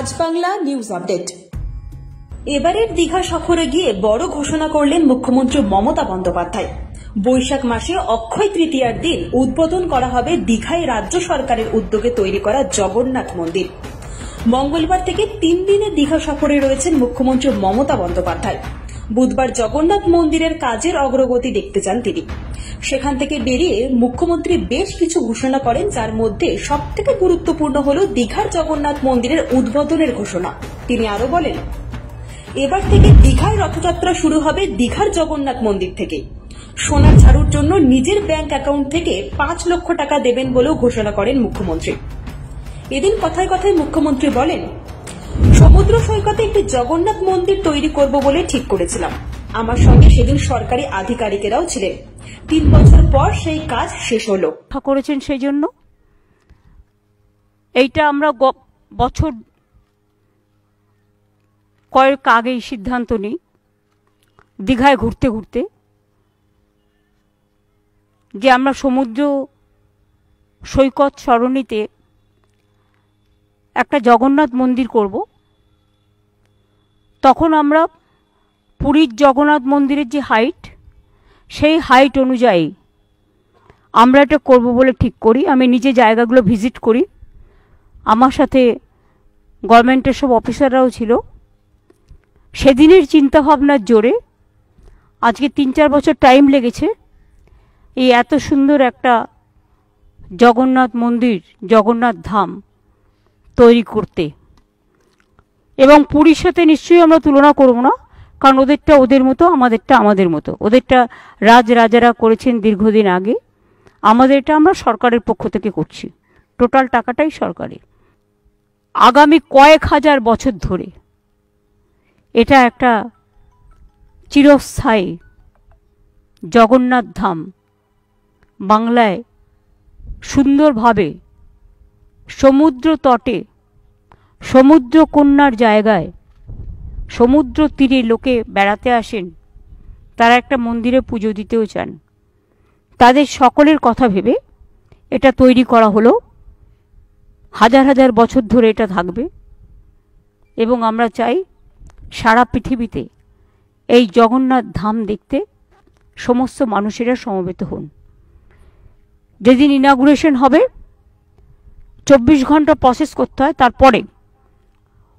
আজ Bangla news update. এবারের দীঘা সফরে গিয়ে বড় ঘোষণা করলেন মুখ্যমন্ত্রী মমতা বন্দ্যোপাধ্যায়। বৈশাখ মাসে অক্ষয় তৃতীয়ার দিন উদ্বোধন করা হবে দীঘায় রাজ্য সরকারের উদ্যোগে তৈরি করা জগন্নাথ মন্দির। মঙ্গলবার থেকে 3 দিনের দীঘা সফরে রয়েছেন মুখ্যমন্ত্রী মমতা বন্দ্যোপাধ্যায়। বুধবার জগন্নাথ মন্দিরের কাজের অগ্রগতি দেখতে যান তিনি। সেখান থেকে বেরিয়ে মুখ্যমন্ত্রী বেশ কিছু ঘোষণা করেন, যার মধ্যে সবথেকে গুরুত্বপূর্ণ হল দীঘার জগন্নাথ মন্দিরের উদ্বোধনের ঘোষণা। তিনি আরো বলেন, এবার থেকে দীঘায় রথযাত্রা শুরু হবে দীঘার জগন্নাথ মন্দির থেকে। সোনার ঝাড়ুর জন্য নিজের ব্যাংক অ্যাকাউন্ট থেকে 5 লক্ষ টাকা দেবেন বলেও ঘোষণা করেন মুখ্যমন্ত্রী। এদিন কথায় কথায় মুখ্যমন্ত্রী বলেন, সমুদ্র সৈকতে একটি জগন্নাথ মন্দির তৈরি করব বলে ঠিক করেছিলাম। আমার সঙ্গে সেদিন সরকারি আধিকারিকেরাও ছিলেন। 3 বছর পর সেই কাজ শেষ হলো। করেছেন সেই জন্য এইটা আমরা বছর কয়েক আগেই সিদ্ধান্ত নিই, দীঘায় ঘুরতে ঘুরতে, যে আমরা সমুদ্র সৈকত সরণিতে একটা জগন্নাথ মন্দির করব। তখন আমরা পুরীর জগন্নাথ মন্দিরের যে হাইট, সেই হাইট অনুযায়ী আমরা এটা করব বলে ঠিক করি। আমি নিজে জায়গাগুলো ভিজিট করি, আমার সাথে গভর্নমেন্টের সব অফিসাররাও ছিল। সেদিনের চিন্তাভাবনার জোরে আজকে 3-4 বছর টাইম লেগেছে এই এত সুন্দর একটা জগন্নাথ মন্দির, জগন্নাথ ধাম তৈরি করতে। এবং পুরীর সাথে নিশ্চয়ই আমরা তুলনা করব না, কারণ ওদেরটা ওদের মতো, আমাদেরটা আমাদের মতো। ওদেরটা রাজারা করেছেন দীর্ঘদিন আগে, আমাদেরটা আমরা সরকারের পক্ষ থেকে করছি। টোটাল টাকাটাই সরকারের। আগামী কয়েক হাজার বছর ধরে এটা একটা চিরস্থায়ী জগন্নাথ ধাম বাংলায় সুন্দরভাবে সমুদ্র তটে, সমুদ্র কন্যার জায়গায়, সমুদ্র তীরে লোকে বেড়াতে আসেন, তারা একটা মন্দিরে পুজো দিতেও চান। তাদের সকলের কথা ভেবে এটা তৈরি করা হলো। হাজার হাজার বছর ধরে এটা থাকবে এবং আমরা চাই সারা পৃথিবীতে এই জগন্নাথ ধাম দেখতে সমস্ত মানুষেরা সমবেত হন। যেদিন ইনাগুরেশন হবে 24 ঘন্টা প্রসেস করতে হয়, তারপরে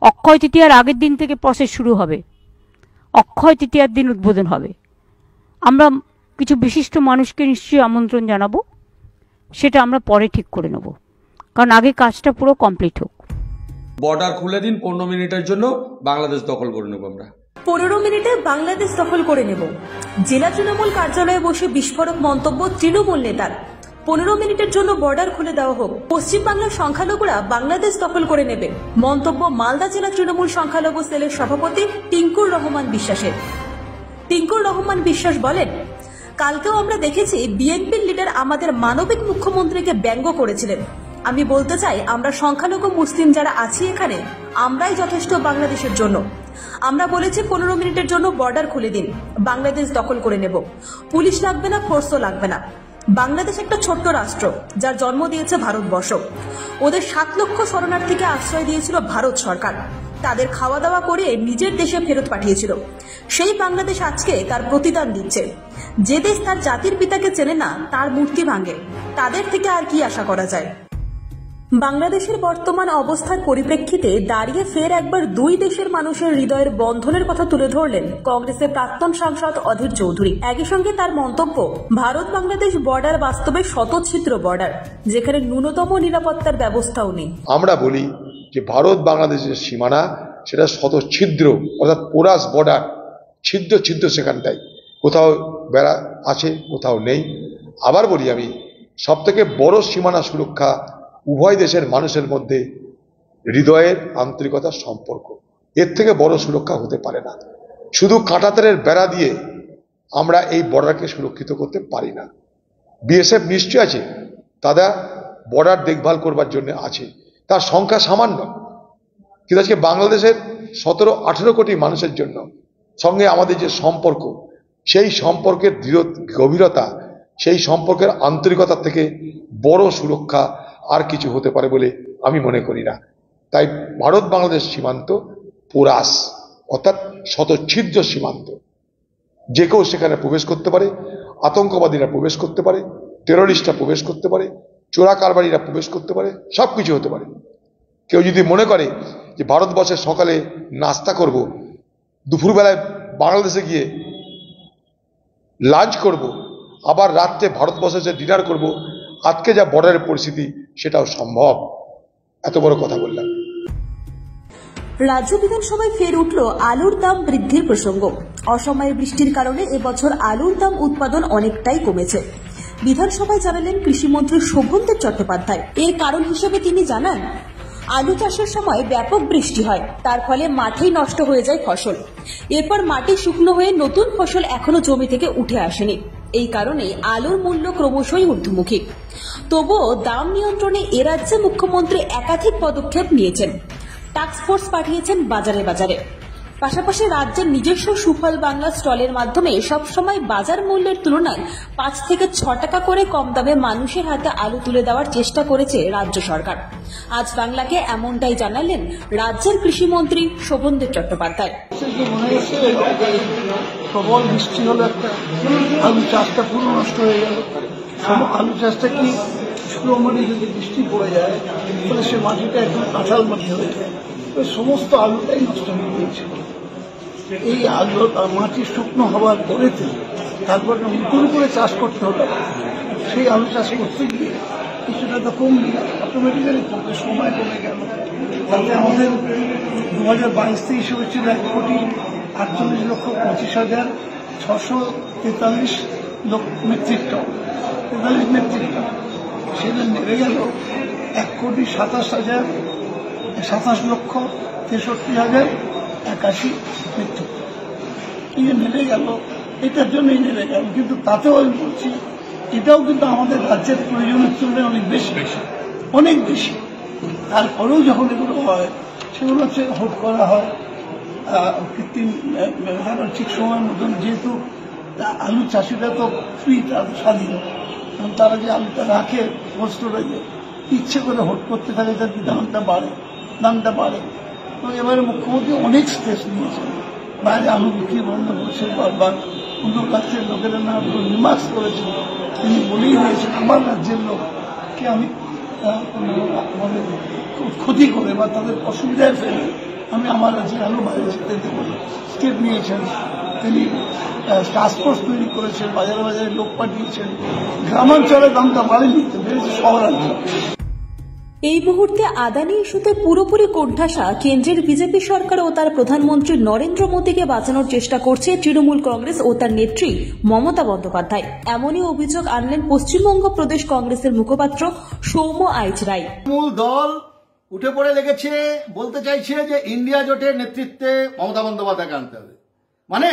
অক্ষয় তৃতীয়ার আগের দিন থেকে প্রসেস শুরু হবে। অক্ষয় তৃতীয়ার দিন উদ্বোধন হবে। আমরা কিছু বিশিষ্ট মানুষকে নিশ্চয়ই আমন্ত্রণ জানাবো, সেটা আমরা পরে ঠিক করে নেব, কারণ আগে কাজটা পুরো কমপ্লিট হোক। বর্ডার খুলে দিন, 15 মিনিটের জন্য বাংলাদেশ দখল করে নেব। আমরা 15 মিনিটে বাংলাদেশ দখল করে নেব। জেলা তৃণমূল কার্যালয়ে বসে বিস্ফোরক মন্তব্য তৃণমূল নেতার। 15 মিনিটের জন্য বর্ডার খুলে দেওয়া হোক, পশ্চিমবাংলার সংখ্যালঘুরা বাংলাদেশ দখল করে নেবে, মন্তব্য মালদা জেলা তৃণমূল সংখ্যালঘু সেলের সভাপতি টিঙ্কুর রহমান বিশ্বাসের। টিঙ্কুর রহমান বিশ্বাস বলেন, কালকেও আমরা দেখেছি বিএনপির লিডার আমাদের মানবিক মুখ্যমন্ত্রীকে ব্যঙ্গ করেছিলেন। আমি বলতে চাই, আমরা সংখ্যালঘু মুসলিম যারা আছি এখানে, আমরাই যথেষ্ট বাংলাদেশের জন্য। আমরা বলেছি 15 মিনিটের জন্য বর্ডার খুলে দিন, বাংলাদেশ দখল করে নেব। পুলিশ লাগবে না, ফোর্সও লাগবে না। বাংলাদেশ একটা ছোট্ট রাষ্ট্র, যার জন্ম দিয়েছে ভারতবর্ষ। ওদের 7 লক্ষ শরণার্থীকে আশ্রয় দিয়েছিল ভারত সরকার। তাদের খাওয়া দাওয়া করে নিজের দেশে ফেরত পাঠিয়েছিল। সেই বাংলাদেশ আজকে তার প্রতিদান দিচ্ছে। যে দেশ তার জাতির পিতাকে চেনে না, তার মূর্তি ভাঙে, তাদের থেকে আর কি আশা করা যায়? বাংলাদেশের বর্তমান অবস্থার পরিপ্রেক্ষিতে দাঁড়িয়ে ফের একবার 2 দেশের মানুষের হৃদয়ের বন্ধনের কথা তুলে ধরলেন কংগ্রেসের প্রাক্তন সাংসদ অধীর চৌধুরী। একই সঙ্গে তার মন্তব্য, ভারত বাংলাদেশ বর্ডার বাস্তবে শতছিদ্র বর্ডার, যেখানে ন্যূনতম নিরাপত্তার ব্যবস্থাও নেই। আমরা বলি যে ভারত বাংলাদেশের সীমানা সেটা শতছিদ্র, অর্থাৎ পোরাস বর্ডার, ছিদ্র ছিদ্র সেখানটায়, কোথাও বেড়া আছে, কোথাও নেই। আবার বলি আমি, সব থেকে বড় সীমানা সুরক্ষা উভয় দেশের মানুষের মধ্যে হৃদয়ের আন্তরিকতার সম্পর্ক। এর থেকে বড় সুরক্ষা হতে পারে না। শুধু কাঁটাতারের বেড়া দিয়ে আমরা এই বর্ডারকে সুরক্ষিত করতে পারি না। বিএসএফ নিশ্চয় আছে, তারা বর্ডার দেখভাল করবার জন্য আছে, তার সংখ্যা সামান্য, কিন্তু আজকে বাংলাদেশের 17-18 কোটি মানুষের জন্য সঙ্গে আমাদের যে সম্পর্ক, সেই সম্পর্কের গভীরতা, সেই সম্পর্কের আন্তরিকতা থেকে বড় সুরক্ষা আর কিছু হতে পারে বলে আমি মনে করি না। তাই ভারত বাংলাদেশ সীমান্ত পোরাস, অর্থাৎ শতচ্ছিদ্র সীমান্ত। যে কেউ সেখানে প্রবেশ করতে পারে, আতঙ্কবাদীরা প্রবেশ করতে পারে, টেররিস্টরা প্রবেশ করতে পারে, চোরা কারবারিরা প্রবেশ করতে পারে, সবকিছু হতে পারে। কেউ যদি মনে করে যে ভারতবর্ষের সকালে নাস্তা করব, দুপুরবেলায় বাংলাদেশে গিয়ে লাঞ্চ করব, আবার রাত্রে ভারতবর্ষে ডিনার করব, আজকে যা বর্ডারের পরিস্থিতি সেটাও সম্ভব। এত বড় কথা বললাম। রাজ্য বিধানসভায় ফের উঠল আলুর দাম বৃদ্ধির প্রসঙ্গ। অসময়ে বৃষ্টির কারণে এবছর আলুর দাম উৎপাদন অনেকটাই কমেছে। বিধানসভায় জানালেন কৃষিমন্ত্রী শোভনদেব চট্টোপাধ্যায়। এর কারণ হিসেবে তিনি জানান, আলু চাষের সময় ব্যাপক বৃষ্টি হয়, তার ফলে মাঠেই নষ্ট হয়ে যায় ফসল। এরপর মাটি শুকনো হয়ে নতুন ফসল এখনো জমি থেকে উঠে আসেনি। এই কারণে আলুর মূল্য ক্রমশই ঊর্ধ্বমুখী। তবুও দাম নিয়ন্ত্রণে এ রাজ্যে মুখ্যমন্ত্রী একাধিক পদক্ষেপ নিয়েছেন। টাস্ক ফোর্স পাঠিয়েছেন বাজারে বাজারে। পাশাপাশি রাজ্যের নিজস্ব সুফল বাংলা স্টলের মাধ্যমে সবসময় বাজার মূল্যের তুলনায় 5 থেকে 6 টাকা করে কম দামে মানুষের হাতে আলু তুলে দেওয়ার চেষ্টা করেছে রাজ্য সরকার। আজ বাংলাকে এমনটাই জানালেন রাজ্যের কৃষিমন্ত্রী শোভনদেব চট্টোপাধ্যায়। প্রবল বৃষ্টি হলো, একটা আলু চাষটা পুরো নষ্ট হয়ে গেল। আলু চাষটা কি শুকনো মাটি যদি বৃষ্টি পড়ে যায় তাহলে সে মাটিটা একদম কাঁঠাল মাটি হয়ে যায়, সমস্ত আলুটাই নষ্ট হয়ে গিয়েছিল। এই আলু মাটি শুকনো হওয়ার পরেতে তারপর নতুন করে চাষ করতে হলো। সেই আলু চাষ করতে গিয়ে কিছুটা তো কমবে, অটোমেটিক্যালি কমবে, সময় কমে গেল। তাতে আমাদের 2022-23 হয়েছিল 1,48,25,643 মেট্রিক টন, 43 মেট্রিক টন। সেটা নেমে গেল 1,27,63,63,81 মেট্রিক টন। এই যে নেমে গেল, এটার জন্যই নেমে গেল। কিন্তু তাতেও আমি বলছি, এটাও কিন্তু আমাদের রাজ্যের প্রয়োজনের তুলনায় অনেক বেশি, অনেক বেশি। তারপরেও যখন এগুলো হয়, সেগুলো হচ্ছে হোল্ড করা হয় কৃত্রিম ঠিক সময়ের মতন। যেহেতু আলু চাষিরা তো ফ্রি, তারা স্বাধীন, তারা যে আলুটা রাখে বস্তুটা ইচ্ছে করে হোল্ড করতে থাকে, যাতে দামটা বাড়ে। তো এবারে মুখ্যমন্ত্রী অনেক স্টেপ নিয়েছেন, বাইরে আলু বিক্রি বন্ধ করছে, বা অন্য রাজ্যের লোকেরা না রিমার্কস করেছেন। তিনি বলেই দিয়েছেন, আমার রাজ্যের লোককে আমি ক্ষতি করে বা তাদের অসুবিধায় ফেলে আমি আমার রাজ্যের আলু বাইরে যেতে দেবো না। স্টেপ নিয়েছেন তিনি, টাস্ক ফোর্স তৈরি করেছেন, বাজারে বাজারে লোক পাঠিয়েছেন। গ্রামাঞ্চলে দামটা বাড়েনি, বেড়েছে শহরাঞ্চলে। এই মুহূর্তে আদানি ইস্যুতে পুরোপুরি কোণঠাসা কেন্দ্রের বিজেপি সরকার ও তার প্রধানমন্ত্রী নরেন্দ্র মোদীকে বাঁচানোর চেষ্টা করছে তৃণমূল কংগ্রেস ও তার নেত্রী মমতা বন্দ্যোপাধ্যায়। এমনই অভিযোগ আনলেন পশ্চিমবঙ্গ প্রদেশ কংগ্রেসের মুখপাত্র সৌম্য আইচ রায়। তৃণমূল দল উঠে পড়ে লেগেছে, বলতে চাইছে যে ইন্ডিয়া জোটের নেতৃত্বে মমতা বন্দ্যোপাধ্যায়কে আনতে হবে। মানে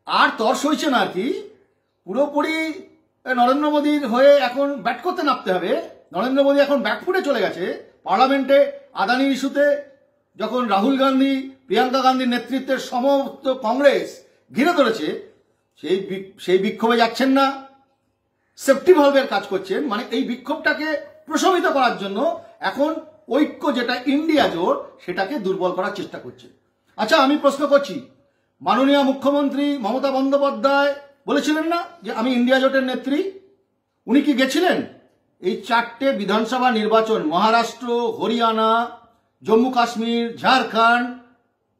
আর তর সইছে না আর কি, পুরোপুরি নরেন্দ্র মোদীর হয়ে এখন ব্যাট করতে নামতে হবে। নরেন্দ্র মোদী এখন ব্যাকফুটে চলে গেছে। পার্লামেন্টে আদানি ইস্যুতে যখন রাহুল গান্ধী, প্রিয়াঙ্কা গান্ধীর নেতৃত্বের সমস্ত কংগ্রেস ঘিরে ধরেছে, সেই বিক্ষোভে যাচ্ছেন না, সেফটি ভালভের কাজ করছেন। মানে এই বিক্ষোভটাকে প্রশমিত করার জন্য এখন ঐক্য যেটা ইন্ডিয়া জোট, সেটাকে দুর্বল করার চেষ্টা করছে। আচ্ছা, আমি প্রশ্ন করছি, মাননীয় মুখ্যমন্ত্রী মমতা বন্দ্যোপাধ্যায় বলেছিলেন না যে আমি ইন্ডিয়া জোটের নেত্রী? উনি কি গেছিলেন এই 4টে বিধানসভা নির্বাচন, মহারাষ্ট্র, হরিয়ানা, জম্মু কাশ্মীর, ঝাড়খণ্ড,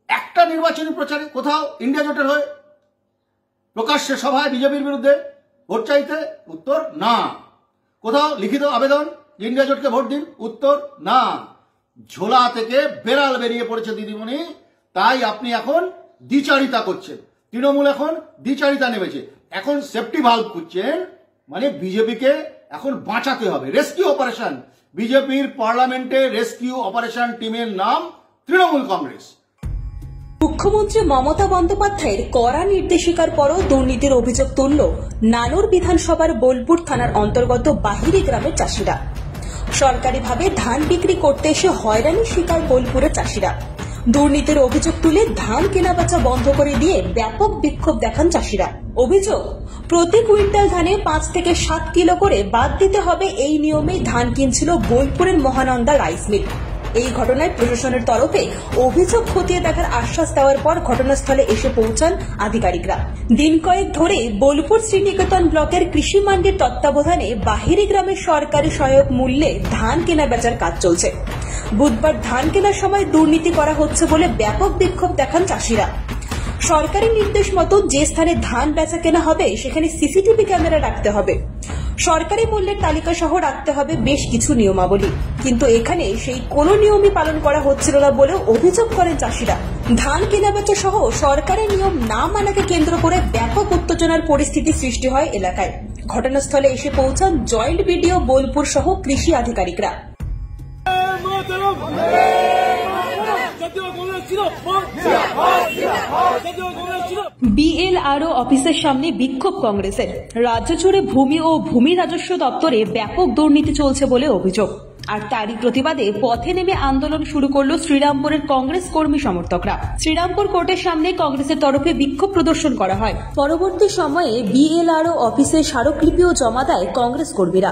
একটা নির্বাচনী প্রচারে কোথাও ইন্ডিয়া জোটের হয়ে প্রকাশ্যে সভায় বিজেপির বিরুদ্ধে ভোট চাইতে? উত্তর না। কোথাও লিখিত আবেদন যে ইন্ডিয়া জোটকে ভোট দিন? উত্তর না। ঝোলা থেকে বেড়াল বেরিয়ে পড়েছে দিদিমণি। তাই আপনি এখন দ্বিচারিতা করছেন, তৃণমূল এখন দ্বিচারিতা নেমেছে, এখন সেফটি ভালভ খুঁজছেন। মানে বিজেপিকে এখন বাঁচাতে হবে, রেস্কিউ অপারেশন। বিজেপির পার্লামেন্টে রেস্কিউ অপারেশন টিমের নাম তৃণমূল কংগ্রেস। মুখ্যমন্ত্রী মমতা বন্দ্যোপাধ্যায়ের কড়া নির্দেশিকার পরও দুর্নীতির অভিযোগ তুলল নানুর বিধানসভার বোলপুর থানার অন্তর্গত বাহিরি গ্রামের চাষিরা। সরকারিভাবে ধান বিক্রি করতে এসে হয়রানির শিকার বোলপুরের চাষিরা। দুর্নীতির অভিযোগ তুলে ধান কেনাবেচা বন্ধ করে দিয়ে ব্যাপক বিক্ষোভ দেখান চাষিরা। অভিযোগ, প্রতি কুইন্টাল ধানে 5 থেকে 7 কিলো করে বাদ দিতে হবে, এই নিয়মেই ধান কিনছিল বোলপুরের মহানন্দা রাইস মিল। এই ঘটনায় প্রশাসনের তরফে অভিযোগ খতিয়ে দেখার আশ্বাস দেওয়ার পর ঘটনাস্থলে এসে পৌঁছান আধিকারিকরা। দিন কয়েক ধরে বোলপুর শ্রীনিকেতন ব্লকের কৃষি মান্ডির তত্ত্বাবধানে বাহিরি গ্রামের সরকারি সহায়ক মূল্যে ধান কেনা বেচার কাজ চলছে। বুধবার ধান কেনার সময় দুর্নীতি করা হচ্ছে বলে ব্যাপক বিক্ষোভ দেখান চাষিরা। সরকারি নির্দেশ মতো যে স্থানে ধান বেচা কেনা হবে সেখানে সিসিটিভি ক্যামেরা রাখতে হবে, সরকারি মূল্যের তালিকা সহ রাখতে হবে বেশ কিছু নিয়মাবলী, কিন্তু এখানে সেই কোনো নিয়মই পালন করা হচ্ছিল না বলেও অভিযোগ করেন চাষিরা। ধান কেনাবেচা সহ সরকারি নিয়ম না মানাকে কেন্দ্র করে ব্যাপক উত্তেজনার পরিস্থিতি সৃষ্টি হয় এলাকায়। ঘটনাস্থলে এসে পৌঁছান জয়েন্ট বিডিও বোলপুর সহ কৃষি আধিকারিকরা। বিএলআরও অফিসের সামনে বিক্ষোভ কংগ্রেসের। রাজ্য জুড়ে ভূমি ও ভূমি রাজস্ব দপ্তরে ব্যাপক দুর্নীতি চলছে বলে অভিযোগ, আর তারই প্রতিবাদে পথে নেমে আন্দোলন শুরু করলো শ্রীরামপুরের কংগ্রেস কর্মী সমর্থকরা। শ্রীরামপুর কোর্টের সামনে কংগ্রেসের তরফে বিক্ষোভ প্রদর্শন করা হয়। পরবর্তী সময়ে বিএলআরও অফিসে স্মারকলিপিও জমা দেয় কংগ্রেস কর্মীরা।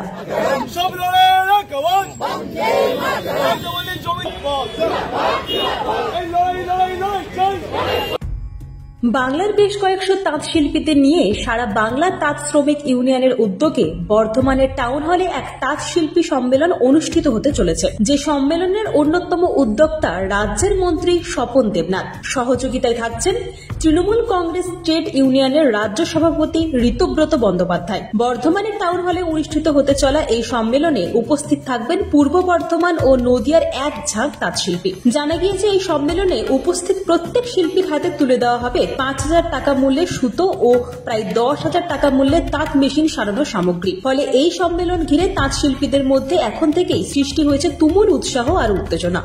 বাংলার বেশ কয়েকশো তাঁত শিল্পীদের নিয়ে সারা বাংলা তাঁত শ্রমিক ইউনিয়নের উদ্যোগে বর্ধমানের টাউন হলে এক তাঁত শিল্পী সম্মেলন অনুষ্ঠিত হতে চলেছে। যে সম্মেলনের অন্যতম উদ্যোক্তা রাজ্যের মন্ত্রী স্বপন দেবনাথ। সহযোগিতায় থাকছেন তৃণমূল কংগ্রেস ট্রেড ইউনিয়নের রাজ্য সভাপতি ঋতুব্রত বন্দ্যোপাধ্যায়। বর্ধমানের টাউন হলে অনুষ্ঠিত হতে চলা এই সম্মেলনে উপস্থিত থাকবেন পূর্ব বর্ধমান ও নদিয়ার এক ঝাঁক তাঁত শিল্পী। জানা গিয়েছে এই সম্মেলনে উপস্থিত প্রত্যেক শিল্পীর হাতে তুলে দেওয়া হবে 5,000 টাকা মূল্যের সুতো ও প্রায় 10,000 টাকা মূল্যের তাঁত মেশিন সারানোর সামগ্রী। ফলে এই সম্মেলন ঘিরে তাঁত শিল্পীদের মধ্যে এখন থেকেই সৃষ্টি হয়েছে তুমুল উৎসাহ আর উত্তেজনা।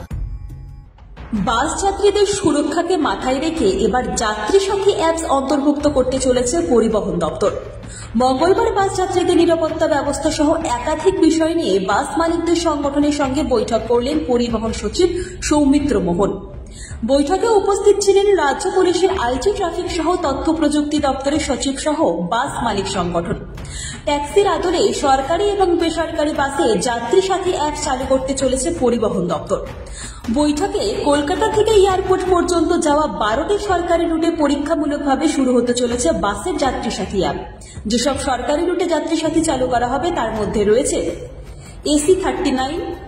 বাস যাত্রীদের সুরক্ষাকে মাথায় রেখে এবার যাত্রী সাথী অ্যাপস অন্তর্ভুক্ত করতে চলেছে পরিবহন দপ্তর। মঙ্গলবার বাস যাত্রীদের নিরাপত্তা ব্যবস্থা সহ একাধিক বিষয় নিয়ে বাস মালিকদের সংগঠনের সঙ্গে বৈঠক করলেন পরিবহন সচিব সৌমিত্র মোহন। বৈঠকে উপস্থিত ছিলেন রাজ্য পুলিশের আইটি ট্রাফিক সহ তথ্য প্রযুক্তি দপ্তরের সচিব সহ বাস মালিক সংগঠন। ট্যাক্সির আদলে সরকারি এবং বেসরকারি বাসে যাত্রী সাথী অ্যাপ চালু করতে চলেছে পরিবহন দপ্তর। বৈঠকে কলকাতা থেকে এয়ারপোর্ট পর্যন্ত যাওয়া 12টি সরকারি রুটে পরীক্ষামূলকভাবে শুরু হতে চলেছে বাসের যাত্রী সাথী অ্যাপ। যেসব সরকারি রুটে যাত্রী সাথী চালু করা হবে তার মধ্যে রয়েছে AC39,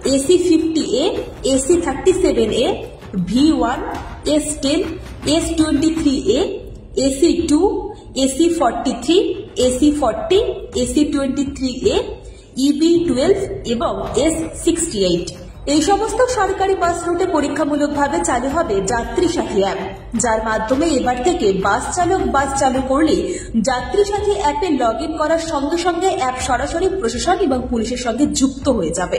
AC50A, AC37A, V1, S10, S23A, AC2, AC43, AC40, AC23A, EB12 এবং S68। এই সমস্ত সরকারি বাস রুটে পরীক্ষামূলকভাবে চালু হবে যাত্রী সাথী অ্যাপ, যার মাধ্যমে এবার থেকে বাস চালক বাস চালু করলে যাত্রী সাথী অ্যাপে লগ ইন করার সঙ্গে সঙ্গে অ্যাপ সরাসরি প্রশাসন এবং পুলিশের সঙ্গে যুক্ত হয়ে যাবে,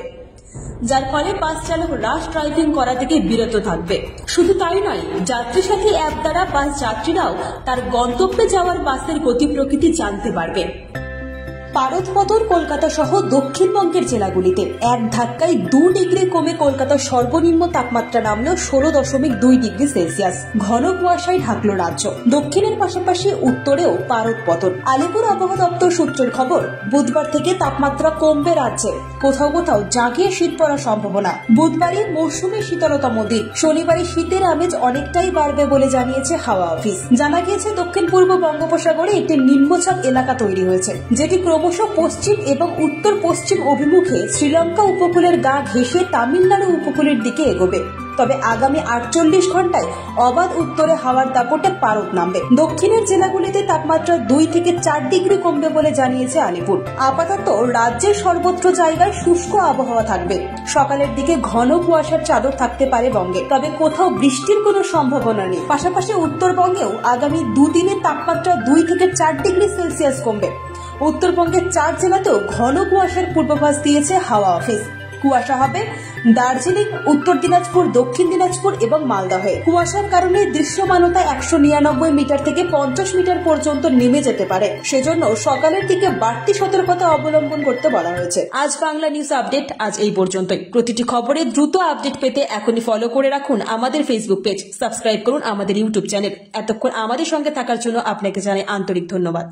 যার ফলে বাস চালক রাশ ড্রাইভিং করা থেকে বিরত থাকবে। শুধু তাই নয়, যাত্রী সাথী অ্যাপ দ্বারা বাস যাত্রীরাও তার গন্তব্যে যাওয়ার বাসের গতি প্রকৃতি জানতে পারবে। পারদ পতন কলকাতা সহ দক্ষিণবঙ্গের জেলাগুলিতে এক ধাক্কায় 2 ডিগ্রি কমে কলকাতার সর্বনিম্ন তাপমাত্রা নামলো 16.2 ডিগ্রি সেলসিয়াস। ঘন কুয়াশায় ঢাকলো রাজ্য। দক্ষিণের পাশাপাশি উত্তরেও পারদ পতন। আলিপুর আবহাওয়া দপ্তর সূত্রের খবর, বুধবার থেকে তাপমাত্রা কমবে রাজ্যে। কোথাও কোথাও জাঁকিয়ে শীত পড়ার সম্ভাবনা। বুধবারই মৌসুমী শীতলতম দিন। শনিবারে শীতের আমেজ অনেকটাই বাড়বে বলে জানিয়েছে হাওয়া অফিস। জানা গিয়েছে দক্ষিণ পূর্ব বঙ্গোপসাগরে একটি নিম্নচাপ এলাকা তৈরি হয়েছে, যেটি ক্রমশ পশ্চিম এবং উত্তর পশ্চিম অভিমুখে শ্রীলঙ্কা উপকূলের গা ঘেঁষে তামিলনাড়ু উপকূলের দিকে এগোবে। তবে আগামী 48 ঘন্টায় অবাধ উত্তরে হাওয়ার দাপটে পারদ নামবে। দক্ষিণের জেলাগুলিতে তাপমাত্রা 2 থেকে 4 ডিগ্রি কমবে বলে জানিয়েছে আলিপুর। আপাতত রাজ্যের সর্বত্র জায়গায় শুষ্ক আবহাওয়া থাকবে। সকালের দিকে ঘন কুয়াশার চাদর থাকতে পারে বঙ্গে, তবে কোথাও বৃষ্টির কোনো সম্ভাবনা নেই। পাশাপাশি উত্তরবঙ্গেও আগামী 2 দিনে তাপমাত্রা 2 থেকে 4 ডিগ্রি সেলসিয়াস কমবে। উত্তরবঙ্গের 4 জেলাতেও ঘন কুয়াশার পূর্বাভাস দিয়েছে হাওয়া অফিস। কুয়াশা হবে দার্জিলিং, উত্তর দিনাজপুর, দক্ষিণ দিনাজপুর এবং মালদহে। কুয়াশার কারণে দৃশ্যমানতা 199 মিটার থেকে 50 মিটার পর্যন্ত নেমে যেতে পারে। সেজন্য সকালের দিকে বাড়তি সতর্কতা অবলম্বন করতে বলা হয়েছে। আজ বাংলা নিউজ আপডেট আজ এই পর্যন্তই। প্রতিটি খবরে দ্রুত আপডেট পেতে এখনই ফলো করে রাখুন আমাদের ফেসবুক পেজ, সাবস্ক্রাইব করুন আমাদের ইউটিউব চ্যানেল। এতক্ষণ আমাদের সঙ্গে থাকার জন্য আপনাকে জানাই আন্তরিক ধন্যবাদ।